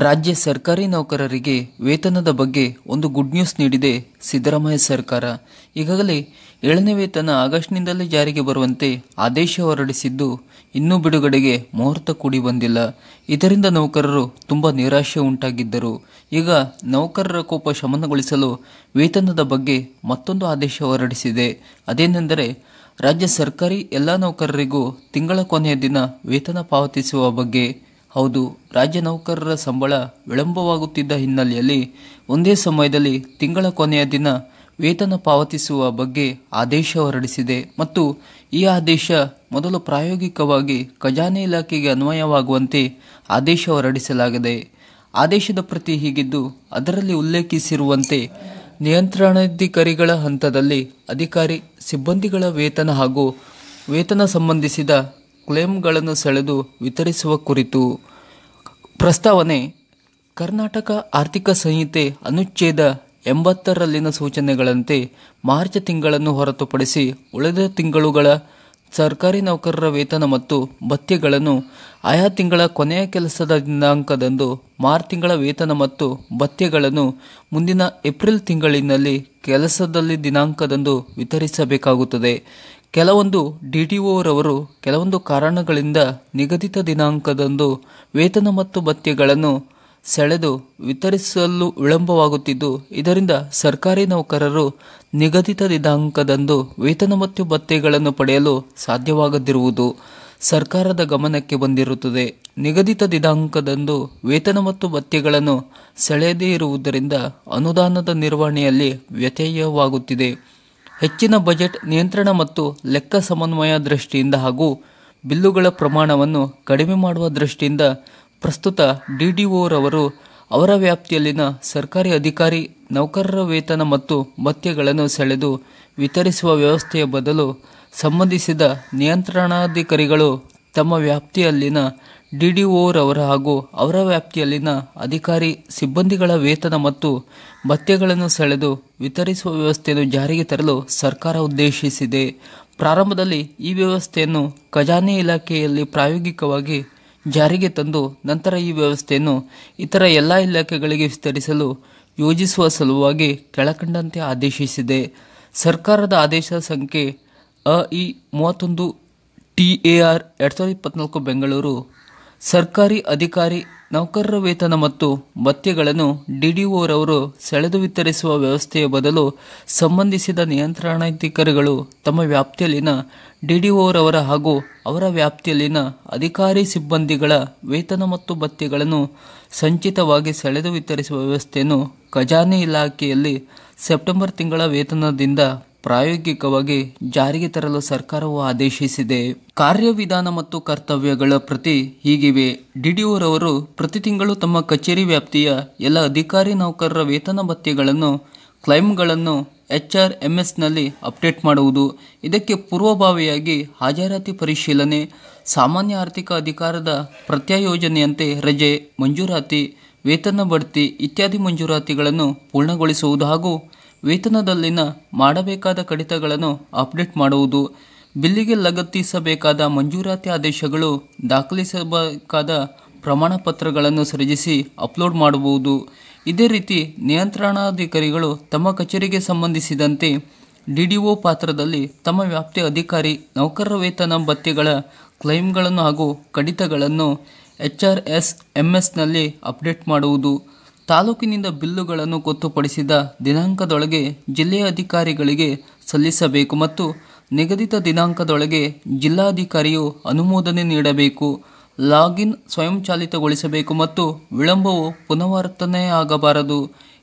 ರಾಜ್ಯ ಸರ್ಕಾರಿ ನೌಕರರಿಗೆ ವೇತನದ ಬಗ್ಗೆ ಒಂದು ಗುಡ್ ನ್ಯೂಸ್ ನೀಡಿದೆ ಸಿದ್ದರಾಮಯ್ಯ ಸರ್ಕಾರ. ಈಗಾಗಲೇ 7ನೇ ವೇತನ ಆಗಸ್ಟ್ನಿಂದಲೇ ಜಾರಿಗೆ ಬರುವಂತೆ ಆದೇಶ ಹೊರಡಿಸಿದ್ದು, ಇನ್ನೂ ಬಿಡುಗಡೆಗೆ ಮುಹೂರ್ತ ಕೂಡಿ ಬಂದಿಲ್ಲ. ಇದರಿಂದ ನೌಕರರು ತುಂಬಾ ನಿರಾಶೆ ಉಂಟಾಗಿದ್ದರು. ಈಗ ನೌಕರರ ಕೋಪ ಶಮನಗೊಳಿಸಲು ವೇತನದ ಬಗ್ಗೆ ಮತ್ತೊಂದು ಆದೇಶ ಹೊರಡಿಸಿದೆ. ಅದೇನೆಂದರೆ, ರಾಜ್ಯ ಸರ್ಕಾರಿ ಎಲ್ಲ ನೌಕರರಿಗೂ ತಿಂಗಳ ಕೊನೆಯ ದಿನ ವೇತನ ಪಾವತಿಸುವ ಬಗ್ಗೆ. ಹೌದು, ರಾಜ್ಯ ನೌಕರರ ಸಂಬಳ ವಿಳಂಬವಾಗುತ್ತಿದ್ದ ಹಿನ್ನೆಲೆಯಲ್ಲಿ ಒಂದೇ ಸಮಯದಲ್ಲಿ ತಿಂಗಳ ಕೊನೆಯ ದಿನ ವೇತನ ಪಾವತಿಸುವ ಬಗ್ಗೆ ಆದೇಶ ಹೊರಡಿಸಿದೆ ಮತ್ತು ಈ ಆದೇಶ ಮೊದಲು ಪ್ರಾಯೋಗಿಕವಾಗಿ ಖಜಾನೆ ಇಲಾಖೆಗೆ ಅನ್ವಯವಾಗುವಂತೆ ಆದೇಶ ಹೊರಡಿಸಲಾಗಿದೆ. ಆದೇಶದ ಪ್ರತಿ ಹೀಗಿದ್ದು, ಅದರಲ್ಲಿ ಉಲ್ಲೇಖಿಸಿರುವಂತೆ ನಿಯಂತ್ರಣಾಧಿಕಾರಿಗಳ ಹಂತದಲ್ಲಿ ಅಧಿಕಾರಿ ಸಿಬ್ಬಂದಿಗಳ ವೇತನ ಹಾಗೂ ವೇತನ ಸಂಬಂಧಿಸಿದ ಕ್ಲೇಮ್ಗಳನ್ನು ಸೆಳೆದು ವಿತರಿಸುವ ಕುರಿತು ಪ್ರಸ್ತಾವನೆ ಕರ್ನಾಟಕ ಆರ್ಥಿಕ ಸಂಹಿತೆ ಅನುಚ್ಛೇದ 80ರಲ್ಲಿನ ಸೂಚನೆಗಳಂತೆ ಮಾರ್ಚ್ ತಿಂಗಳನ್ನು ಹೊರತುಪಡಿಸಿ ಉಳಿದ ತಿಂಗಳುಗಳ ಸರ್ಕಾರಿ ನೌಕರರ ವೇತನ ಮತ್ತು ಭತ್ಯೆಗಳನ್ನು ಆಯಾ ತಿಂಗಳ ಕೊನೆಯ ಕೆಲಸದ ದಿನಾಂಕದಂದು ಮಾರ್ಚ್ ತಿಂಗಳ ವೇತನ ಮತ್ತು ಭತ್ಯೆಗಳನ್ನು ಮುಂದಿನ ಏಪ್ರಿಲ್ ತಿಂಗಳಿನಲ್ಲಿ ಕೆಲಸದಲ್ಲಿ ದಿನಾಂಕದಂದು ವಿತರಿಸಬೇಕಾಗುತ್ತದೆ. ಕೆಲವೊಂದು ಡಿಡಿಒರವರು ಕೆಲವೊಂದು ಕಾರಣಗಳಿಂದ ನಿಗದಿತ ದಿನಾಂಕದಂದು ವೇತನ ಮತ್ತು ಭತ್ಯೆಗಳನ್ನು ಸೆಳೆದು ವಿತರಿಸಲು ವಿಳಂಬವಾಗುತ್ತಿದ್ದು, ಇದರಿಂದ ಸರ್ಕಾರಿ ನೌಕರರು ನಿಗದಿತ ದಿನಾಂಕದಂದು ವೇತನ ಮತ್ತು ಭತ್ಯೆಗಳನ್ನು ಪಡೆಯಲು ಸಾಧ್ಯವಾಗದಿರುವುದು ಸರ್ಕಾರದ ಗಮನಕ್ಕೆ ಬಂದಿರುತ್ತದೆ. ನಿಗದಿತ ದಿನಾಂಕದಂದು ವೇತನ ಮತ್ತು ಭತ್ಯೆಗಳನ್ನು ಸೆಳೆಯದೇ ಇರುವುದರಿಂದ ಅನುದಾನದ ನಿರ್ವಹಣೆಯಲ್ಲಿ ವ್ಯತ್ಯಯವಾಗುತ್ತಿದೆ. ಹೆಚ್ಚಿನ ಬಜೆಟ್ ನಿಯಂತ್ರಣ ಮತ್ತು ಲೆಕ್ಕ ಸಮನ್ವಯ ದೃಷ್ಟಿಯಿಂದ ಹಾಗೂ ಬಿಲ್ಲುಗಳ ಪ್ರಮಾಣವನ್ನು ಕಡಿಮೆ ಮಾಡುವ ದೃಷ್ಟಿಯಿಂದ ಪ್ರಸ್ತುತ ಡಿಡಿಒರವರು ಅವರ ವ್ಯಾಪ್ತಿಯಲ್ಲಿನ ಸರ್ಕಾರಿ ಅಧಿಕಾರಿ ನೌಕರರ ವೇತನ ಮತ್ತು ಭತ್ಯೆಗಳನ್ನು ಸೆಳೆದು ವಿತರಿಸುವ ವ್ಯವಸ್ಥೆಯ ಬದಲು ಸಂಬಂಧಿಸಿದ ನಿಯಂತ್ರಣಾಧಿಕಾರಿಗಳು ತಮ್ಮ ವ್ಯಾಪ್ತಿಯಲ್ಲಿನ ಡಿಡಿಒರವರ ಹಾಗೂ ಅವರ ವ್ಯಾಪ್ತಿಯಲ್ಲಿನ ಅಧಿಕಾರಿ ಸಿಬ್ಬಂದಿಗಳ ವೇತನ ಮತ್ತು ಭತ್ಯೆಗಳನ್ನು ಸೆಳೆದು ವಿತರಿಸುವ ವ್ಯವಸ್ಥೆಯನ್ನು ಜಾರಿಗೆ ತರಲು ಸರ್ಕಾರ ಉದ್ದೇಶಿಸಿದೆ. ಪ್ರಾರಂಭದಲ್ಲಿ ಈ ವ್ಯವಸ್ಥೆಯನ್ನು ಖಜಾನೆ ಇಲಾಖೆಯಲ್ಲಿ ಪ್ರಾಯೋಗಿಕವಾಗಿ ಜಾರಿಗೆ ತಂದು ನಂತರ ಈ ವ್ಯವಸ್ಥೆಯನ್ನು ಇತರ ಎಲ್ಲ ಇಲಾಖೆಗಳಿಗೆ ವಿಸ್ತರಿಸಲು ಯೋಜಿಸುವ ಸಲುವಾಗಿ ಕೆಳಕಂಡಂತೆ ಆದೇಶಿಸಿದೆ. ಸರ್ಕಾರದ ಆದೇಶ ಸಂಖ್ಯೆ ಅಇ 31 TAR 2024 ಬೆಂಗಳೂರು. ಸರ್ಕಾರಿ ಅಧಿಕಾರಿ ನೌಕರರ ವೇತನ ಮತ್ತು ಭತ್ಯೆಗಳನ್ನು ಡಿಡಿಒರವರು ಸೆಳೆದು ವಿತರಿಸುವ ವ್ಯವಸ್ಥೆಯ ಬದಲು ಸಂಬಂಧಿಸಿದ ನಿಯಂತ್ರಣಾಧಿಕಾರಿಗಳು ತಮ್ಮ ವ್ಯಾಪ್ತಿಯಲ್ಲಿನ ಡಿಡಿಒರವರ ಹಾಗೂ ಅವರ ವ್ಯಾಪ್ತಿಯಲ್ಲಿನ ಅಧಿಕಾರಿ ಸಿಬ್ಬಂದಿಗಳ ವೇತನ ಮತ್ತು ಭತ್ಯೆಗಳನ್ನು ಸಂಚಿತವಾಗಿ ಸೆಳೆದು ವಿತರಿಸುವ ವ್ಯವಸ್ಥೆಯನ್ನು ಖಜಾನೆ ಇಲಾಖೆಯಲ್ಲಿ ಸೆಪ್ಟೆಂಬರ್ ತಿಂಗಳ ವೇತನದಿಂದ ಪ್ರಾಯೋಗಿಕವಾಗಿ ಜಾರಿಗೆ ತರಲು ಸರ್ಕಾರವು ಆದೇಶಿಸಿದೆ. ಕಾರ್ಯವಿಧಾನ ಮತ್ತು ಕರ್ತವ್ಯಗಳ ಪ್ರತಿ ಹೀಗಿವೆ. ಡಿಡಿಒರವರು ಪ್ರತಿ ತಿಂಗಳು ತಮ್ಮ ಕಚೇರಿ ವ್ಯಾಪ್ತಿಯ ಎಲ್ಲ ಅಧಿಕಾರಿ ನೌಕರರ ವೇತನ ಭತ್ಯೆಗಳನ್ನು ಕ್ಲೈಮ್ಗಳನ್ನು HRMSನಲ್ಲಿ ಅಪ್ಡೇಟ್ ಮಾಡುವುದು. ಇದಕ್ಕೆ ಪೂರ್ವಭಾವಿಯಾಗಿ ಹಾಜರಾತಿ ಪರಿಶೀಲನೆ, ಸಾಮಾನ್ಯ ಆರ್ಥಿಕ ಅಧಿಕಾರದ ಪ್ರತ್ಯಯೋಜನೆಯಂತೆ ರಜೆ ಮಂಜೂರಾತಿ, ವೇತನ ಬಡ್ತಿ ಇತ್ಯಾದಿ ಮಂಜೂರಾತಿಗಳನ್ನು ಪೂರ್ಣಗೊಳಿಸುವುದು ಹಾಗೂ ವೇತನದಲ್ಲಿನ ಮಾಡಬೇಕಾದ ಕಡಿತಗಳನ್ನು ಅಪ್ಡೇಟ್ ಮಾಡುವುದು. ಬಿಲ್ಲಿಗೆ ಲಗತ್ತಿಸಬೇಕಾದ ಮಂಜೂರಾತಿ ಆದೇಶಗಳು, ದಾಖಲಿಸಬೇಕಾದ ಪ್ರಮಾಣ ಪತ್ರಗಳನ್ನು ಸೃಜಿಸಿ ಅಪ್ಲೋಡ್ ಮಾಡಬಹುದು. ಇದೇ ರೀತಿ ನಿಯಂತ್ರಣಾಧಿಕಾರಿಗಳು ತಮ್ಮ ಕಚೇರಿಗೆ ಸಂಬಂಧಿಸಿದಂತೆ ಡಿಡಿಒ ಪಾತ್ರದಲ್ಲಿ ತಮ್ಮ ವ್ಯಾಪ್ತಿಯ ಅಧಿಕಾರಿ ನೌಕರರ ವೇತನ ಭತ್ಯೆಗಳ ಕ್ಲೈಮ್ಗಳನ್ನು ಹಾಗೂ ಕಡಿತಗಳನ್ನು HRMSನಲ್ಲಿ ಅಪ್ಡೇಟ್ ಮಾಡುವುದು. ತಾಲೂಕಿನಿಂದ ಬಿಲ್ಲುಗಳನ್ನು ಗೊತ್ತುಪಡಿಸಿದ ದಿನಾಂಕದೊಳಗೆ ಜಿಲ್ಲೆಯ ಅಧಿಕಾರಿಗಳಿಗೆ ಸಲ್ಲಿಸಬೇಕು ಮತ್ತು ನಿಗದಿತ ದಿನಾಂಕದೊಳಗೆ ಜಿಲ್ಲಾಧಿಕಾರಿಯು ಅನುಮೋದನೆ ನೀಡಬೇಕು. ಲಾಗಿನ್ ಸ್ವಯಂಚಾಲಿತಗೊಳಿಸಬೇಕು ಮತ್ತು ವಿಳಂಬವು ಪುನರಾವರ್ತನೆಯಾಗಬಾರದು.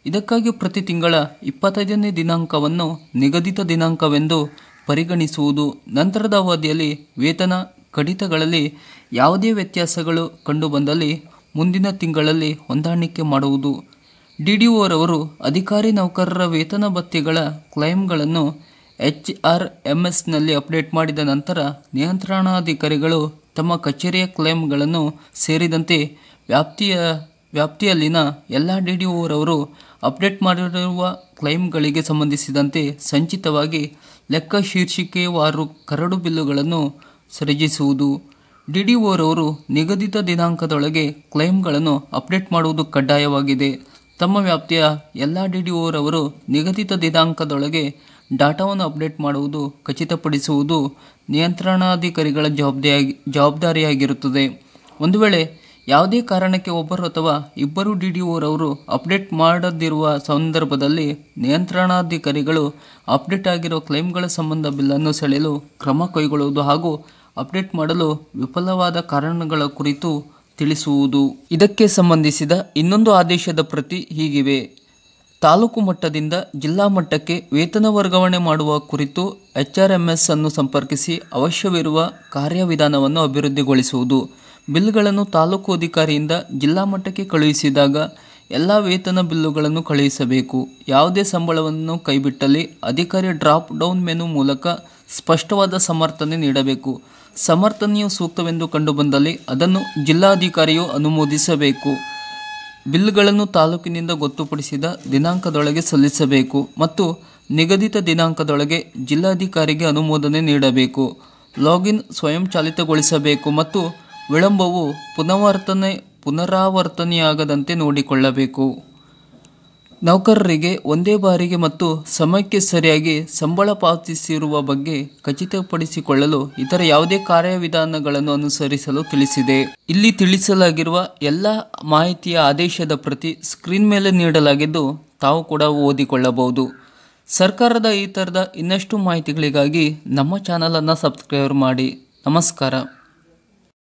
ಇದಕ್ಕಾಗಿ ಪ್ರತಿ ತಿಂಗಳ 25ನೇ ದಿನಾಂಕವನ್ನು ನಿಗದಿತ ದಿನಾಂಕವೆಂದು ಪರಿಗಣಿಸುವುದು. ನಂತರದ ಅವಧಿಯಲ್ಲಿ ವೇತನ ಕಡಿತಗಳಲ್ಲಿ ಯಾವುದೇ ವ್ಯತ್ಯಾಸಗಳು ಕಂಡುಬಂದಲ್ಲಿ ಮುಂದಿನ ತಿಂಗಳಲ್ಲಿ ಹೊಂದಾಣಿಕೆ ಮಾಡುವುದು. ಡಿಡಿಒರವರು ಅಧಿಕಾರಿ ನೌಕರರ ವೇತನ ಭತ್ಯೆಗಳ ಕ್ಲೈಮ್ಗಳನ್ನು HRMSನಲ್ಲಿ ಅಪ್ಡೇಟ್ ಮಾಡಿದ ನಂತರ ನಿಯಂತ್ರಣಾಧಿಕಾರಿಗಳು ತಮ್ಮ ಕಚೇರಿಯ ಕ್ಲೈಮ್ಗಳನ್ನು ಸೇರಿದಂತೆ ವ್ಯಾಪ್ತಿಯಲ್ಲಿನ ಎಲ್ಲ ಡಿಡಿಒರವರು ಅಪ್ಡೇಟ್ ಮಾಡಿರುವ ಕ್ಲೈಮ್ಗಳಿಗೆ ಸಂಬಂಧಿಸಿದಂತೆ ಸಂಚಿತವಾಗಿ ಲೆಕ್ಕ ಶೀರ್ಷಿಕೆವಾರು ಕರಡು ಬಿಲ್ಲುಗಳನ್ನು ಸೃಜಿಸುವುದು. ಡಿಡಿಒರವರು ನಿಗದಿತ ದಿನಾಂಕದೊಳಗೆ ಕ್ಲೈಮ್ಗಳನ್ನು ಅಪ್ಡೇಟ್ ಮಾಡುವುದು ಕಡ್ಡಾಯವಾಗಿದೆ. ತಮ್ಮ ವ್ಯಾಪ್ತಿಯ ಎಲ್ಲ ಡಿಡಿಒರವರು ನಿಗದಿತ ದಿನಾಂಕದೊಳಗೆ ಡಾಟಾವನ್ನು ಅಪ್ಡೇಟ್ ಮಾಡುವುದು ಖಚಿತಪಡಿಸುವುದು ನಿಯಂತ್ರಣಾಧಿಕಾರಿಗಳ ಜವಾಬ್ದಾರಿಯಾಗಿರುತ್ತದೆ. ಒಂದು ವೇಳೆ ಯಾವುದೇ ಕಾರಣಕ್ಕೆ ಒಬ್ಬರು ಅಥವಾ ಇಬ್ಬರು ಡಿಡಿಒರವರು ಅಪ್ಡೇಟ್ ಮಾಡದಿರುವ ಸಂದರ್ಭದಲ್ಲಿ ನಿಯಂತ್ರಣಾಧಿಕಾರಿಗಳು ಅಪ್ಡೇಟ್ ಆಗಿರುವ ಕ್ಲೈಮ್ಗಳ ಸಂಬಂಧ ಬಿಲ್ಲನ್ನು ಸೆಳೆಯಲು ಕ್ರಮ ಕೈಗೊಳ್ಳುವುದು ಹಾಗೂ ಅಪ್ಡೇಟ್ ಮಾಡಲು ವಿಫಲವಾದ ಕಾರಣಗಳ ಕುರಿತು ತಿಳಿಸುವುದು. ಇದಕ್ಕೆ ಸಂಬಂಧಿಸಿದ ಇನ್ನೊಂದು ಆದೇಶದ ಪ್ರತಿ ಹೀಗಿವೆ. ತಾಲೂಕು ಮಟ್ಟದಿಂದ ಜಿಲ್ಲಾ ಮಟ್ಟಕ್ಕೆ ವೇತನ ವರ್ಗಾವಣೆ ಮಾಡುವ ಕುರಿತು HRMS ಅನ್ನು ಸಂಪರ್ಕಿಸಿ ಅವಶ್ಯವಿರುವ ಕಾರ್ಯವಿಧಾನವನ್ನು ಅಭಿವೃದ್ಧಿಗೊಳಿಸುವುದು. ಬಿಲ್ಗಳನ್ನು ತಾಲೂಕು ಅಧಿಕಾರಿಯಿಂದ ಜಿಲ್ಲಾ ಮಟ್ಟಕ್ಕೆ ಕಳುಹಿಸಿದಾಗ ಎಲ್ಲ ವೇತನ ಬಿಲ್ಲುಗಳನ್ನು ಕಳುಹಿಸಬೇಕು. ಯಾವುದೇ ಸಂಬಳವನ್ನು ಕೈಬಿಟ್ಟಲ್ಲಿ ಅಧಿಕಾರಿ ಡ್ರಾಪ್ ಡೌನ್ ಮೆನು ಮೂಲಕ ಸ್ಪಷ್ಟವಾದ ಸಮರ್ಥನೆ ನೀಡಬೇಕು. ಸಮರ್ಥನೆಯು ಸೂಕ್ತವೆಂದು ಕಂಡುಬಂದಲ್ಲಿ ಅದನ್ನು ಜಿಲ್ಲಾಧಿಕಾರಿಯು ಅನುಮೋದಿಸಬೇಕು. ಬಿಲ್ಗಳನ್ನು ತಾಲೂಕಿನಿಂದ ಗೊತ್ತುಪಡಿಸಿದ ದಿನಾಂಕದೊಳಗೆ ಸಲ್ಲಿಸಬೇಕು ಮತ್ತು ನಿಗದಿತ ದಿನಾಂಕದೊಳಗೆ ಜಿಲ್ಲಾಧಿಕಾರಿಗೆ ಅನುಮೋದನೆ ನೀಡಬೇಕು. ಲಾಗಿನ್ ಸ್ವಯಂಚಾಲಿತಗೊಳಿಸಬೇಕು ಮತ್ತು ವಿಳಂಬವು ಪುನರಾವರ್ತನೆಯಾಗದಂತೆ ನೋಡಿಕೊಳ್ಳಬೇಕು. ನೌಕರರಿಗೆ ಒಂದೇ ಬಾರಿಗೆ ಮತ್ತು ಸಮಯಕ್ಕೆ ಸರಿಯಾಗಿ ಸಂಬಳ ಪಾವತಿಸಿರುವ ಬಗ್ಗೆ ಖಚಿತಪಡಿಸಿಕೊಳ್ಳಲು ಇತರ ಯಾವುದೇ ಕಾರ್ಯವಿಧಾನಗಳನ್ನು ಅನುಸರಿಸಲು ತಿಳಿಸಿದೆ. ಇಲ್ಲಿ ತಿಳಿಸಲಾಗಿರುವ ಎಲ್ಲ ಮಾಹಿತಿಯ ಆದೇಶದ ಪ್ರತಿ ಸ್ಕ್ರೀನ್ ಮೇಲೆ ನೀಡಲಾಗಿದ್ದು ತಾವು ಕೂಡ ಓದಿಕೊಳ್ಳಬಹುದು. ಸರ್ಕಾರದ ಈ ಥರದ ಇನ್ನಷ್ಟು ಮಾಹಿತಿಗಳಿಗಾಗಿ ನಮ್ಮ ಚಾನಲನ್ನು ಸಬ್ಸ್ಕ್ರೈಬ್ ಮಾಡಿ. ನಮಸ್ಕಾರ.